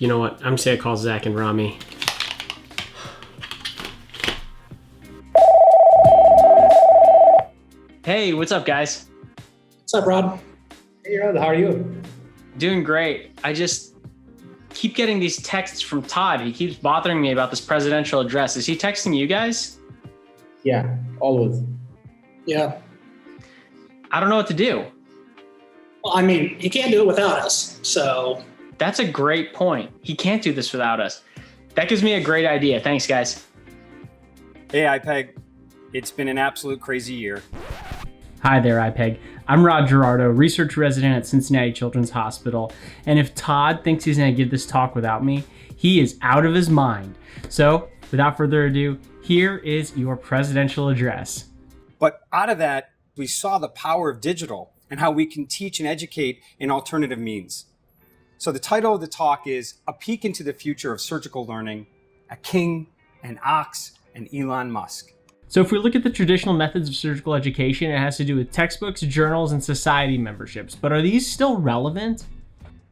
You know what? I'm just going to call Zach and Rami. Hey, what's up, guys? What's up, Rod? Hey, Rod, how are you? Doing great. I just keep getting these texts from Todd. He keeps bothering me about this presidential address. Is he texting you guys? Yeah, always. Yeah. I don't know what to do. Well, I mean, he can't do it without us. So That's a great point. He can't do this without us. That gives me a great idea. Thanks, guys. Hey, IPEG. It's been an absolute crazy year. Hi there, IPEG. I'm Rod Gerardo, research resident at Cincinnati Children's Hospital. And if Todd thinks he's going to give this talk without me, he is out of his mind. So, without further ado, here is your presidential address. But out of that, we saw the power of digital and how we can teach and educate in alternative means. So the title of the talk is A Peek into the Future of Surgical Learning, a King, an Ox, and Elon Musk. So if we look at the traditional methods of surgical education, it has to do with textbooks, journals, and society memberships. But are these still relevant?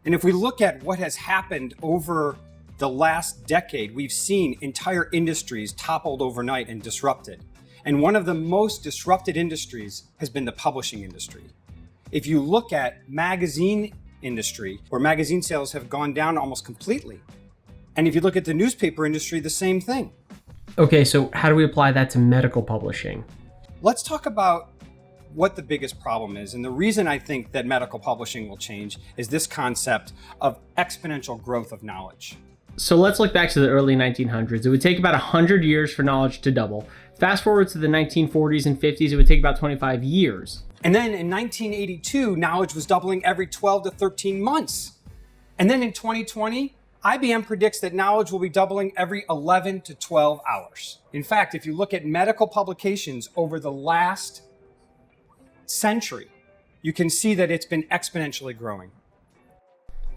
And if we look at what has happened over the last decade, we've seen entire industries toppled overnight and disrupted. And one of the most disrupted industries has been the publishing industry. If you look at magazine industry, where magazine sales have gone down almost completely. And if you look at the newspaper industry, the same thing. Okay, so how do we apply that to medical publishing? Let's talk about what the biggest problem is. And the reason I think that medical publishing will change is this concept of exponential growth of knowledge. So let's look back to the early 1900s. It would take about 100 years for knowledge to double. Fast forward to the 1940s and 50s, it would take about 25 years. And then in 1982, knowledge was doubling every 12 to 13 months. And then in 2020, IBM predicts that knowledge will be doubling every 11 to 12 hours. In fact, if you look at medical publications over the last century, you can see that it's been exponentially growing.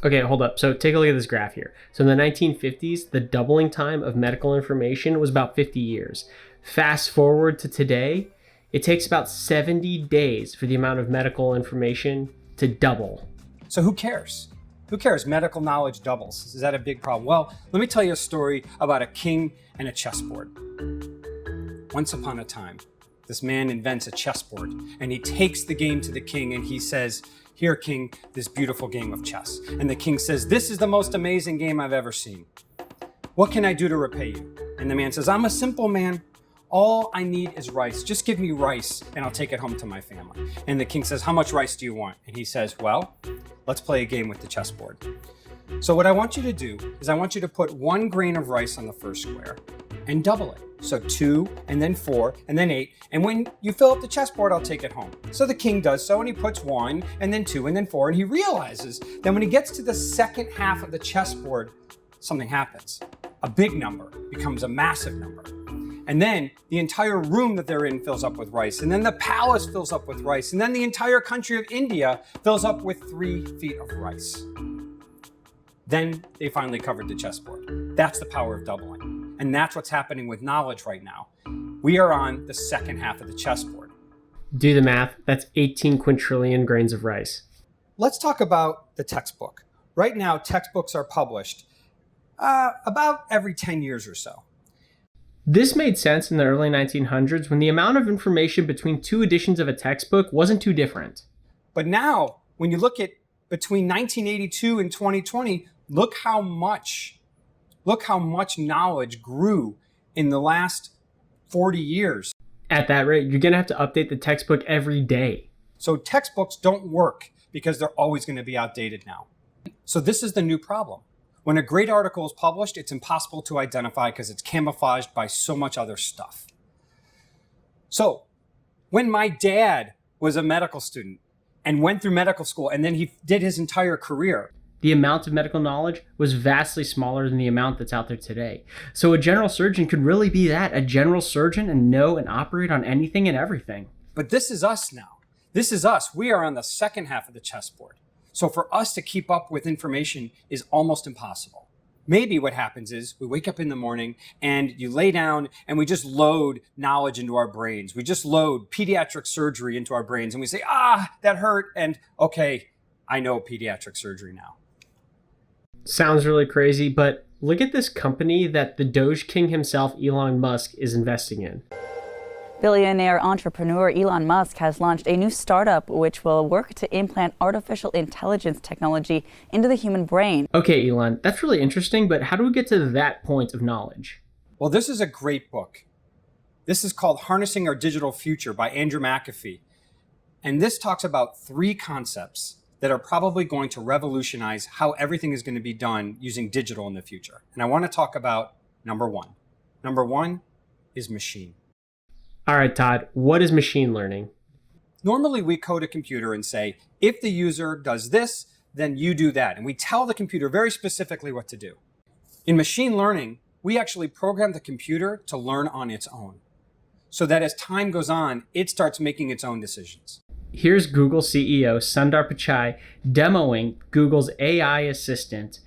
Okay, hold up. So take a look at this graph here. So in the 1950s, the doubling time of medical information was about 50 years. Fast forward to today, it takes about 70 days for the amount of medical information to double. So who cares? Who cares? Medical knowledge doubles. Is that a big problem? Well, let me tell you a story about a king and a chessboard. Once upon a time, this man invents a chessboard and he takes the game to the king and he says, "Here, king, this beautiful game of chess." And the king says, "This is the most amazing game I've ever seen. What can I do to repay you?" And the man says, "I'm a simple man. All I need is rice. Just give me rice and I'll take it home to my family." And the king says, "How much rice do you want?" And he says, "Well, let's play a game with the chessboard. So what I want you to do is I want you to put 1 grain of rice on the first square and double it. So 2 and then 4 and then 8. And when you fill up the chessboard, I'll take it home." So the king does so and he puts 1 and then 2 and then 4. And he realizes that when he gets to the second half of the chessboard, something happens. A big number becomes a massive number. And then the entire room that they're in fills up with rice. And then the palace fills up with rice. And then the entire country of India fills up with 3 feet of rice. Then they finally covered the chessboard. That's the power of doubling. And that's what's happening with knowledge right now. We are on the second half of the chessboard. Do the math. That's 18 quintillion grains of rice. Let's talk about the textbook. Right now, textbooks are published about every 10 years or so. This made sense in the early 1900s when the amount of information between 2 editions of a textbook wasn't too different. But now, when you look at between 1982 and 2020, look how much knowledge grew in the last 40 years. At that rate, you're going to have to update the textbook every day. So textbooks don't work because they're always going to be outdated now. So this is the new problem. When a great article is published, it's impossible to identify because it's camouflaged by so much other stuff. So when my dad was a medical student and went through medical school and then he did his entire career, the amount of medical knowledge was vastly smaller than the amount that's out there today. So a general surgeon could really be that, a general surgeon, and know and operate on anything and everything. But this is us now. This is us. We are on the second half of the chessboard. So for us to keep up with information is almost impossible. Maybe what happens is we wake up in the morning and you lay down and we just load knowledge into our brains. We just load pediatric surgery into our brains and we say, that hurt. And okay, I know pediatric surgery now. Sounds really crazy, but look at this company that the Doge King himself, Elon Musk, is investing in. Billionaire entrepreneur Elon Musk has launched a new startup which will work to implant artificial intelligence technology into the human brain. Okay, Elon, that's really interesting, but how do we get to that point of knowledge? Well, this is a great book. This is called Harnessing Our Digital Future by Andrew McAfee. And this talks about 3 concepts that are probably going to revolutionize how everything is going to be done using digital in the future. And I want to talk about number 1. Number 1 is machine. All right, Todd, what is machine learning? Normally, we code a computer and say, if the user does this, then you do that. And we tell the computer very specifically what to do. In machine learning, we actually program the computer to learn on its own, so that as time goes on, it starts making its own decisions. Here's Google CEO Sundar Pichai demoing Google's AI assistant.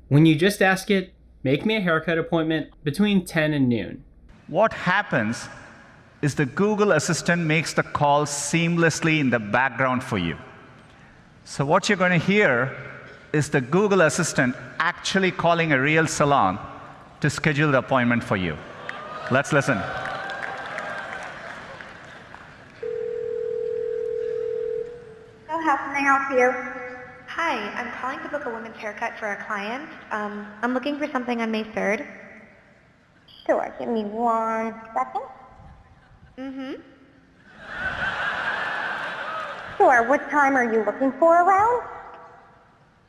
When you just ask it, make me a haircut appointment between 10 and noon. What happens is the Google Assistant makes the call seamlessly in the background for you. So what you're going to hear is the Google Assistant actually calling a real salon to schedule the appointment for you. Let's listen. So how can I help you? Hi, I'm calling to book a women's haircut for a client. I'm looking for something on May 3rd. Sure, give me 1 second. Sure, what time are you looking for around?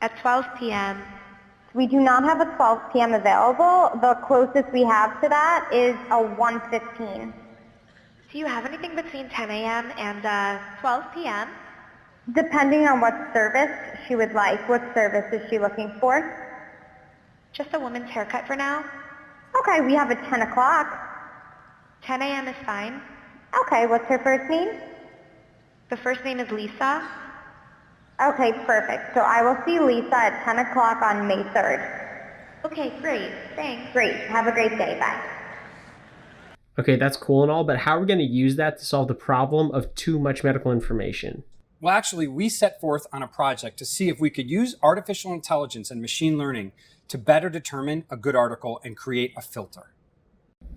At 12 p.m. We do not have a 12 p.m. available. The closest we have to that is a 1:15. Do you have anything between 10 a.m. and 12 p.m.? Depending on what service she would like. What service is she looking for? Just a woman's haircut for now. Okay, we have a 10 o'clock. 10 a.m. is fine. Okay, what's her first name? The first name is Lisa. Okay, perfect. So I will see Lisa at 10 o'clock on May 3rd. Okay, great. Thanks. Great. Have a great day. Bye. Okay, that's cool and all, but how are we going to use that to solve the problem of too much medical information? Well, actually, we set forth on a project to see if we could use artificial intelligence and machine learning to better determine a good article and create a filter.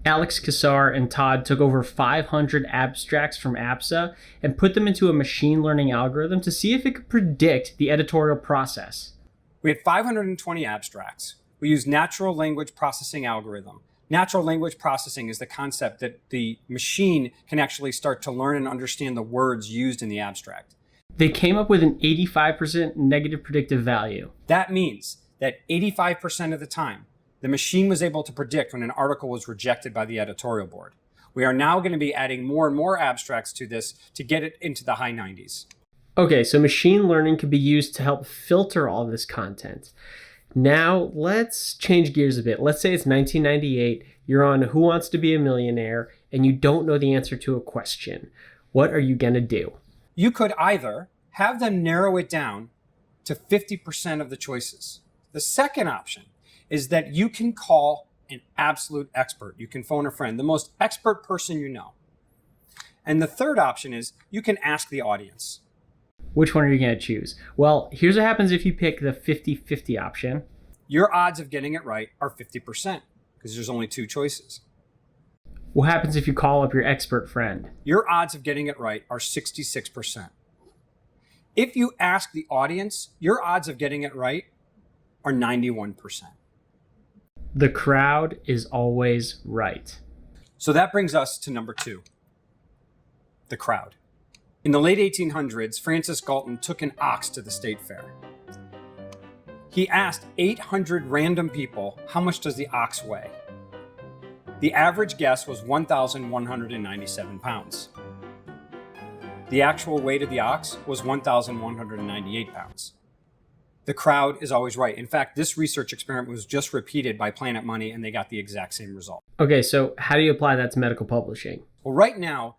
Alex Kassar and Todd took over 500 abstracts from APSA and put them into a machine learning algorithm to see if it could predict the editorial process. We had 520 abstracts. We used natural language processing algorithm. Natural language processing is the concept that the machine can actually start to learn and understand the words used in the abstract. They came up with an 85% negative predictive value. That means that 85% of the time, the machine was able to predict when an article was rejected by the editorial board. We are now going to be adding more and more abstracts to this to get it into the high 90s. Okay, so machine learning can be used to help filter all this content. Now, let's change gears a bit. Let's say it's 1998, you're on Who Wants to Be a Millionaire, and you don't know the answer to a question. What are you going to do? You could either have them narrow it down to 50% of the choices. The second option is that you can call an absolute expert. You can phone a friend, the most expert person you know. And the third option is you can ask the audience. Which one are you going to choose? Well, here's what happens if you pick the 50-50 option. Your odds of getting it right are 50% because there's only 2 choices. What happens if you call up your expert friend? Your odds of getting it right are 66%. If you ask the audience, your odds of getting it right are 91%. The crowd is always right. So that brings us to number 2, the crowd. In the late 1800s, Francis Galton took an ox to the state fair. He asked 800 random people, how much does the ox weigh? The average guess was 1,197 pounds. The actual weight of the ox was 1,198 pounds. The crowd is always right. In fact, this research experiment was just repeated by Planet Money, and they got the exact same result. Okay, so how do you apply that to medical publishing? Well, right now,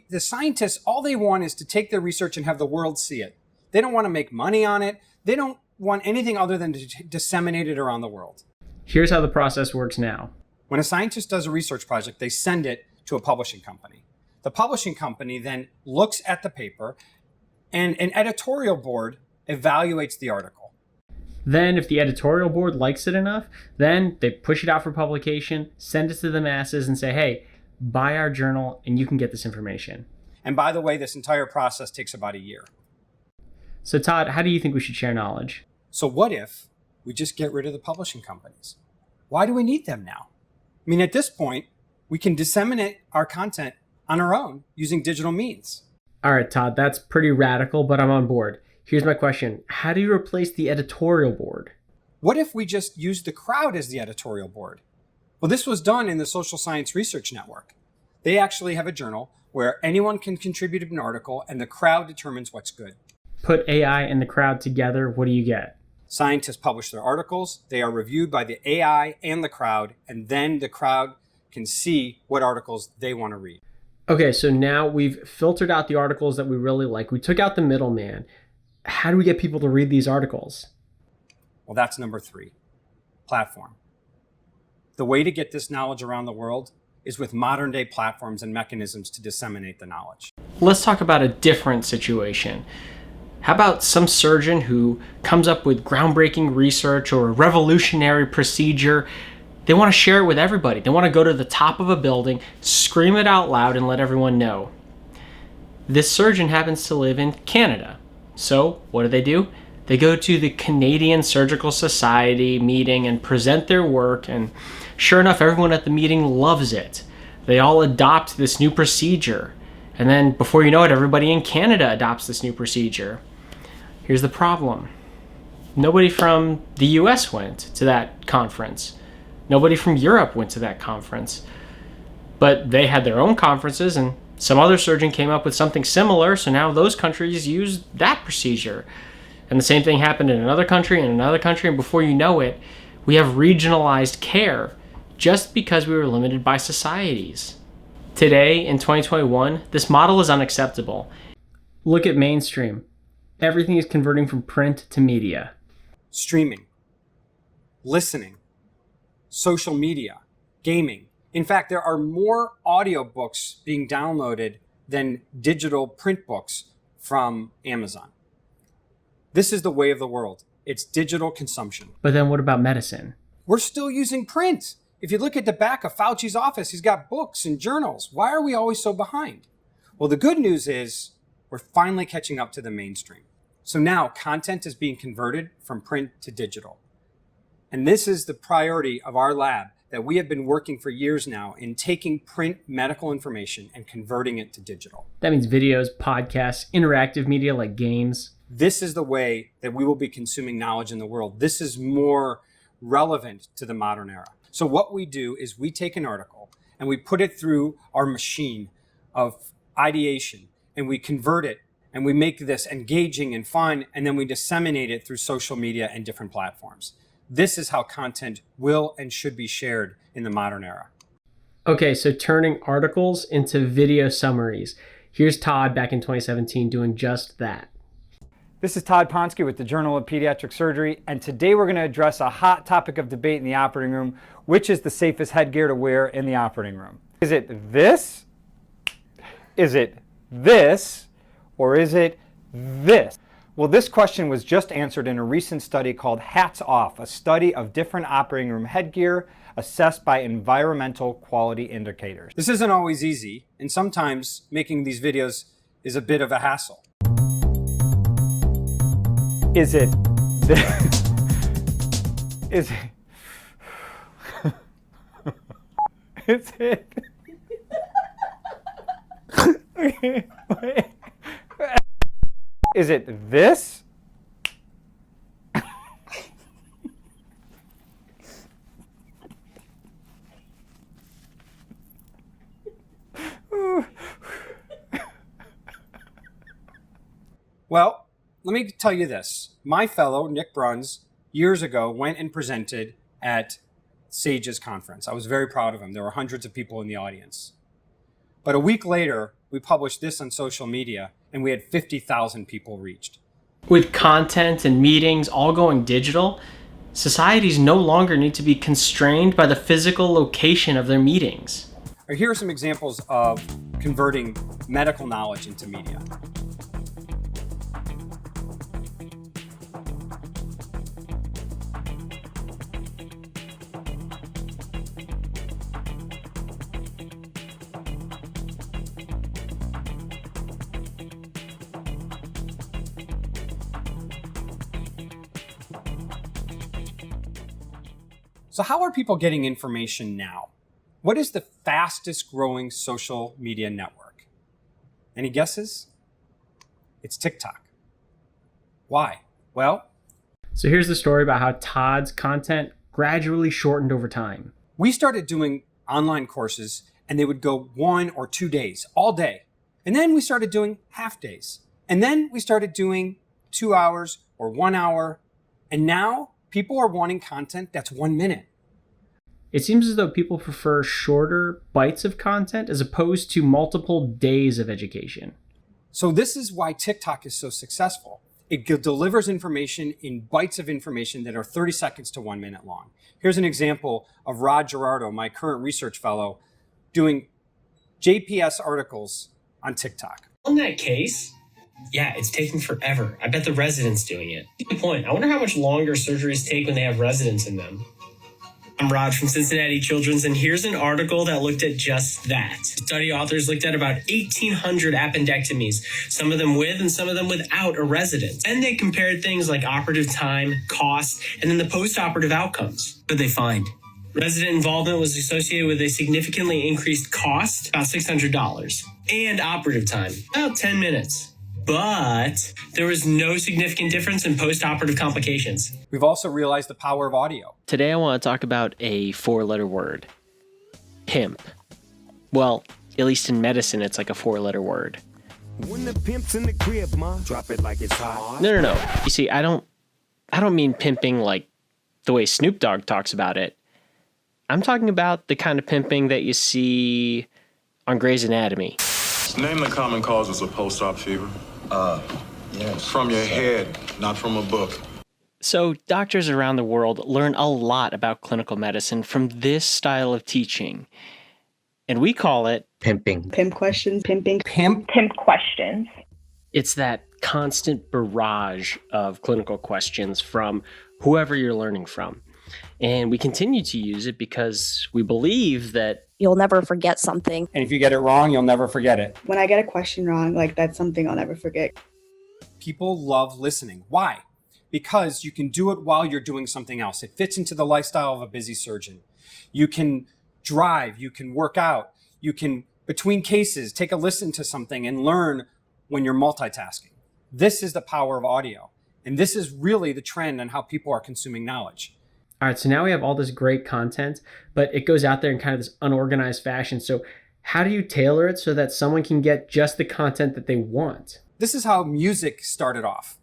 the scientists, all they want is to take their research and have the world see it. They don't want to make money on it. They don't want anything other than to disseminate it around the world. Here's how the process works now. When a scientist does a research project, they send it to a publishing company. The publishing company then looks at the paper, and an editorial board evaluates the article. Then if the editorial board likes it enough, then they push it out for publication, send it to the masses and say, hey, buy our journal and you can get this information. And by the way, this entire process takes about a year. So Todd, how do you think we should share knowledge? So what if we just get rid of the publishing companies? Why do we need them now? I mean, at this point, we can disseminate our content on our own using digital means. All right, Todd, that's pretty radical, but I'm on board. Here's my question. How do you replace the editorial board? What if we just use the crowd as the editorial board? Well, this was done in the Social Science Research Network. They actually have a journal where anyone can contribute an article and the crowd determines what's good. Put AI and the crowd together, what do you get? Scientists publish their articles, they are reviewed by the AI and the crowd, and then the crowd can see what articles they want to read. Okay, so now we've filtered out the articles that we really like. We took out the middleman. How do we get people to read these articles? Well, that's number 3, platform. The way to get this knowledge around the world is with modern day platforms and mechanisms to disseminate the knowledge. Let's talk about a different situation. How about some surgeon who comes up with groundbreaking research or a revolutionary procedure? They want to share it with everybody. They want to go to the top of a building, scream it out loud, and let everyone know. This surgeon happens to live in Canada. So what do? They go to the Canadian Surgical Society meeting and present their work, and sure enough, everyone at the meeting loves it. They all adopt this new procedure. And then before you know it, everybody in Canada adopts this new procedure. Here's the problem. Nobody from the US went to that conference. Nobody from Europe went to that conference. But they had their own conferences, and some other surgeon came up with something similar, so now those countries use that procedure. And the same thing happened in another country and another country, and before you know it, we have regionalized care just because we were limited by societies. Today, in 2021, this model is unacceptable. Look at mainstream. Everything is converting from print to media. Streaming, listening, social media, gaming. In fact, there are more audiobooks being downloaded than digital print books from Amazon. This is the way of the world. It's digital consumption. But then what about medicine? We're still using print. If you look at the back of Fauci's office, he's got books and journals. Why are we always so behind? Well, the good news is we're finally catching up to the mainstream. So now content is being converted from print to digital. And this is the priority of our lab that we have been working for years now in taking print medical information and converting it to digital. That means videos, podcasts, interactive media like games. This is the way that we will be consuming knowledge in the world. This is more relevant to the modern era. So what we do is we take an article and we put it through our machine of ideation and we convert it and we make this engaging and fun, and then we disseminate it through social media and different platforms. This is how content will and should be shared in the modern era. Okay, so turning articles into video summaries. Here's Todd back in 2017 doing just that. This is Todd Ponsky with the Journal of Pediatric Surgery, and today we're going to address a hot topic of debate in the operating room, which is the safest headgear to wear in the operating room. Is it this? Is it this? Or is it this? Well, this question was just answered in a recent study called Hats Off, a study of different operating room headgear assessed by environmental quality indicators. This isn't always easy, and sometimes making these videos is a bit of a hassle. Is it this? Is it? Is it? Okay, wait. Is it this? Well, let me tell you this. My fellow, Nick Bruns, years ago went and presented at SAGE's conference. I was very proud of him. There were hundreds of people in the audience. But a week later, we published this on social media, and we had 50,000 people reached. With content and meetings all going digital, societies no longer need to be constrained by the physical location of their meetings. Here are some examples of converting medical knowledge into media. So how are people getting information now? What is the fastest growing social media network? Any guesses? It's TikTok. Why? Well, So here's the story about how Todd's content gradually shortened over time. we started doing online courses and they would go 1 or 2 days, all day. And then we started doing half days. And then we started doing 2 hours or 1 hour. And now people are wanting content that's 1 minute. It seems as though people prefer shorter bites of content as opposed to multiple days of education. So this is why TikTok is so successful. It delivers information in bites of information that are 30 seconds to 1 minute long. Here's an example of Rod Gerardo, my current research fellow, doing JPS articles on TikTok. On that case, yeah, it's taking forever. I bet the residents doing it. Good point. I wonder how much longer surgeries take when they have residents in them. I'm Rod from Cincinnati Children's, and here's an article that looked at just that. Study authors looked at about 1,800 appendectomies, some of them with and some of them without a resident. And they compared things like operative time, cost, and then the post-operative outcomes. What did they find? Resident involvement was associated with a significantly increased cost, about $600, and operative time, about 10 minutes. But there was no significant difference in post-operative complications. We've also realized the power of audio. Today I want to talk about a 4-letter word. Pimp. Well, at least in medicine, it's like a 4-letter word. When the pimp's in the crib, ma, drop it like it's hot. No. You see, I don't mean pimping like the way Snoop Dogg talks about it. I'm talking about the kind of pimping that you see on Grey's Anatomy. Name the common causes of post-op fever. Yes. From your head, not from a book. So doctors around the world learn a lot about clinical medicine from this style of teaching. And we call it Pimping. Pimp questions, pimping. Pimp Questions. It's that constant barrage of clinical questions from whoever you're learning from. And we continue to use it because we believe that you'll never forget something. And if you get it wrong, you'll never forget it. When I get a question wrong, like that's something I'll never forget. People love listening. Why? Because you can do it while you're doing something else. It fits into the lifestyle of a busy surgeon. You can drive, you can work out, you can, between cases, take a listen to something and learn when you're multitasking. This is the power of audio. And this is really the trend on how people are consuming knowledge. all right, so now we have all this great content, but it goes out there in kind of this unorganized fashion. So how do you tailor it so that someone can get just the content that they want? This is how music started off.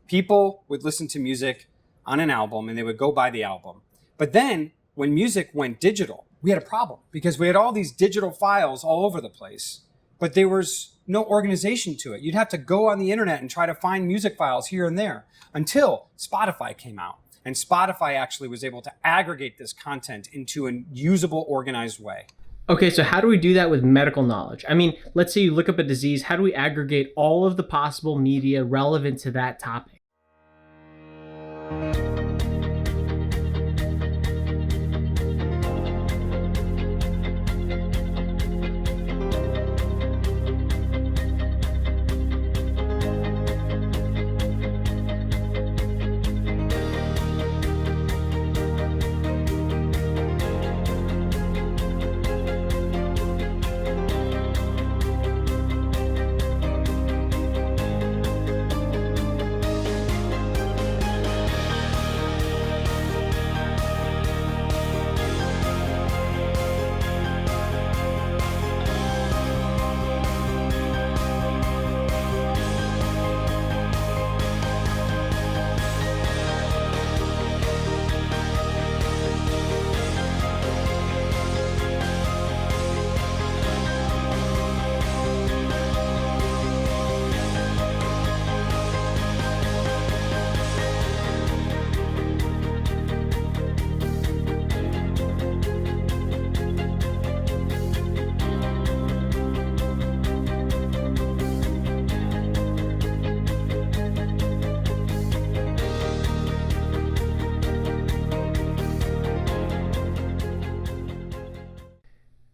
People would listen to music on an album and they would go buy the album. But then when music went digital, we had a problem because we had all these digital files all over the place, but there was no organization to it. You'd have to go on the internet and try to find music files here and there until Spotify came out. And Spotify actually was able to aggregate this content into a usable, organized way. Okay, so how do we do that with medical knowledge? I mean, let's say you look up a disease. How do we aggregate all of the possible media relevant to that topic?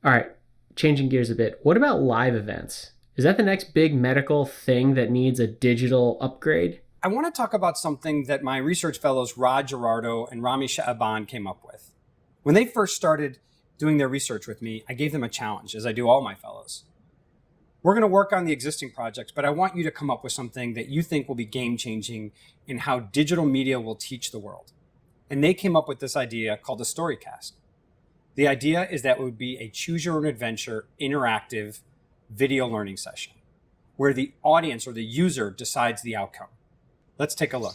All right, changing gears a bit. What about live events? Is that the next big medical thing that needs a digital upgrade? I want to talk about something that my research fellows Rod Gerardo and Rami Sha'aban came up with. When they first started doing their research with me, I gave them a challenge, as I do all my fellows. We're going to work on the existing projects, but I want you to come up with something that you think will be game-changing in how digital media will teach the world. And they came up with this idea called a Storycast. The idea is that it would be a choose-your-own-adventure interactive video learning session where the audience or the user decides the outcome. Let's take a look.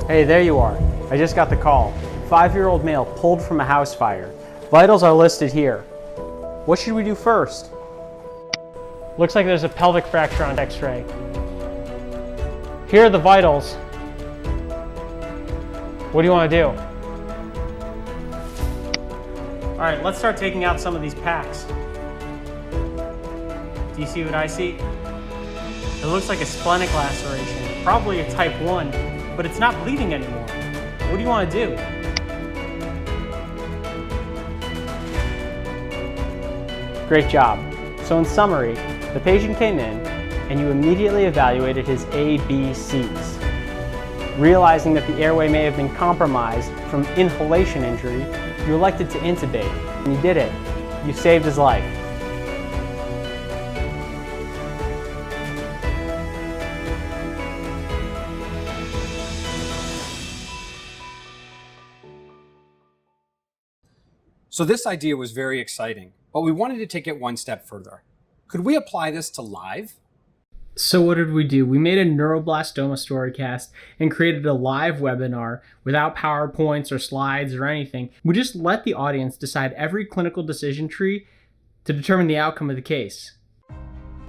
Hey, there you are. I just got the call. 5-year-old male pulled from a house fire. Vitals are listed here. What should we do first? Looks like there's a pelvic fracture on X-ray. Here are the vitals. What do you want to do? All right, let's start taking out some of these packs. Do you see what I see? It looks like a splenic laceration, probably a type 1, but it's not bleeding anymore. What do you want to do? Great job. So in summary, the patient came in and you immediately evaluated his ABCs. Realizing that the airway may have been compromised from inhalation injury, you elected to intubate, and you did it. You saved his life. So this idea was very exciting, but we wanted to take it one step further. Could we apply this to live? So what did we do? We made a neuroblastoma storycast and created a live webinar without PowerPoints or slides or anything. We just let the audience decide every clinical decision tree to determine the outcome of the case.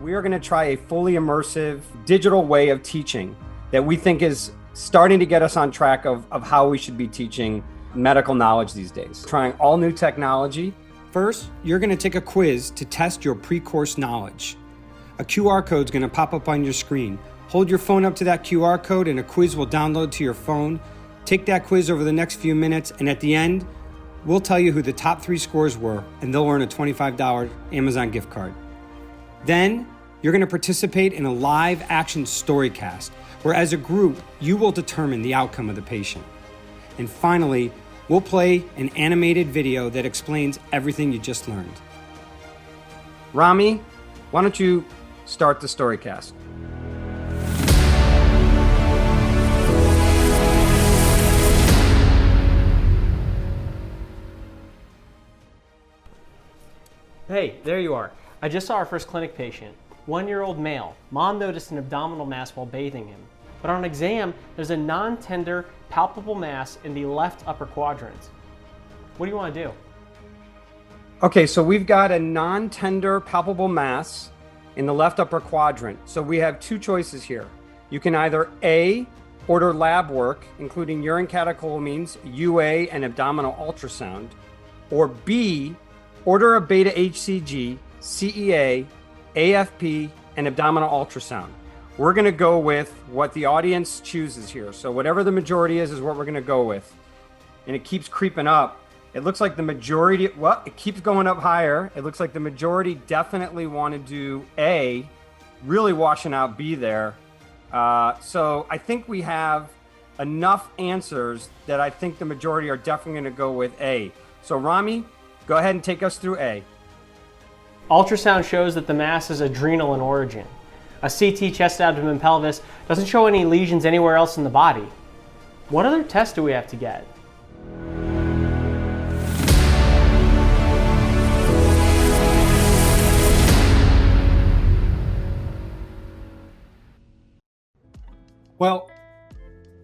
We are going to try a fully immersive digital way of teaching that we think is starting to get us on track of how we should be teaching medical knowledge these days. Trying all new technology. First, you're going to take a quiz to test your pre-course knowledge. A QR code is going to pop up on your screen. Hold your phone up to that QR code and a quiz will download to your phone. Take that quiz over the next few minutes, and at the end, we'll tell you who the top 3 scores were, and they'll earn a $25 Amazon gift card. Then, you're going to participate in a live action storycast, where as a group, you will determine the outcome of the patient. And finally, we'll play an animated video that explains everything you just learned. Rami, why don't you start the Storycast? Hey, there you are. I just saw our first clinic patient. 1-year-old male. Mom noticed an abdominal mass while bathing him. But on exam, there's a non-tender, palpable mass in the left upper quadrant. What do you want to do? Okay, so we've got a non-tender, palpable mass in the left upper quadrant. So we have 2 choices here. You can either A, order lab work, including urine catecholamines, UA, and abdominal ultrasound, or B, order a beta HCG, CEA, AFP, and abdominal ultrasound. We're going to go with what the audience chooses here. So whatever the majority is what we're going to go with. And it keeps creeping up. It looks like the majority, well, it keeps going up higher. It looks like the majority definitely want to do A, really washing out B there. So I think we have enough answers that I think the majority are definitely going to go with A. So Rami, go ahead and take us through A. Ultrasound shows that the mass is adrenal in origin. A CT chest, abdomen, pelvis doesn't show any lesions anywhere else in the body. What other tests do we have to get? Well,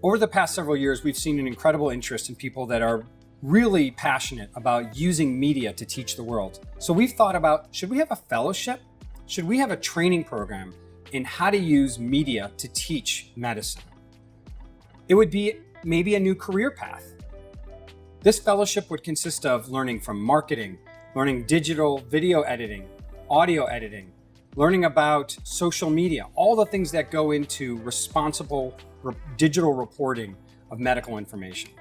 over the past several years, we've seen an incredible interest in people that are really passionate about using media to teach the world. So we've thought about, should we have a fellowship? Should we have a training program in how to use media to teach medicine. It would be maybe a new career path. This fellowship would consist of learning from marketing, learning digital video editing, audio editing, learning about social media, all the things that go into responsible digital reporting of medical information.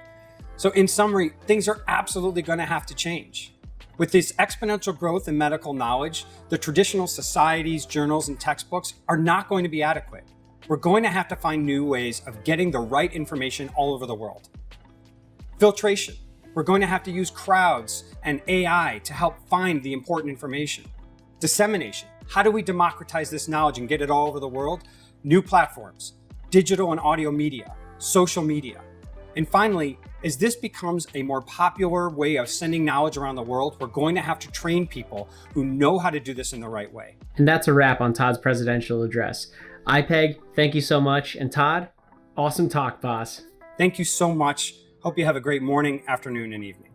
So in summary, things are absolutely going to have to change. With this exponential growth in medical knowledge, the traditional societies, journals, and textbooks are not going to be adequate. We're going to have to find new ways of getting the right information all over the world. Filtration. We're going to have to use crowds and AI to help find the important information. Dissemination. How do we democratize this knowledge and get it all over the world? New platforms, digital and audio media, social media. And finally, as this becomes a more popular way of sending knowledge around the world, we're going to have to train people who know how to do this in the right way. And that's a wrap on Todd's presidential address. IPEG, thank you so much. And Todd, awesome talk, boss. Thank you so much. Hope you have a great morning, afternoon, and evening.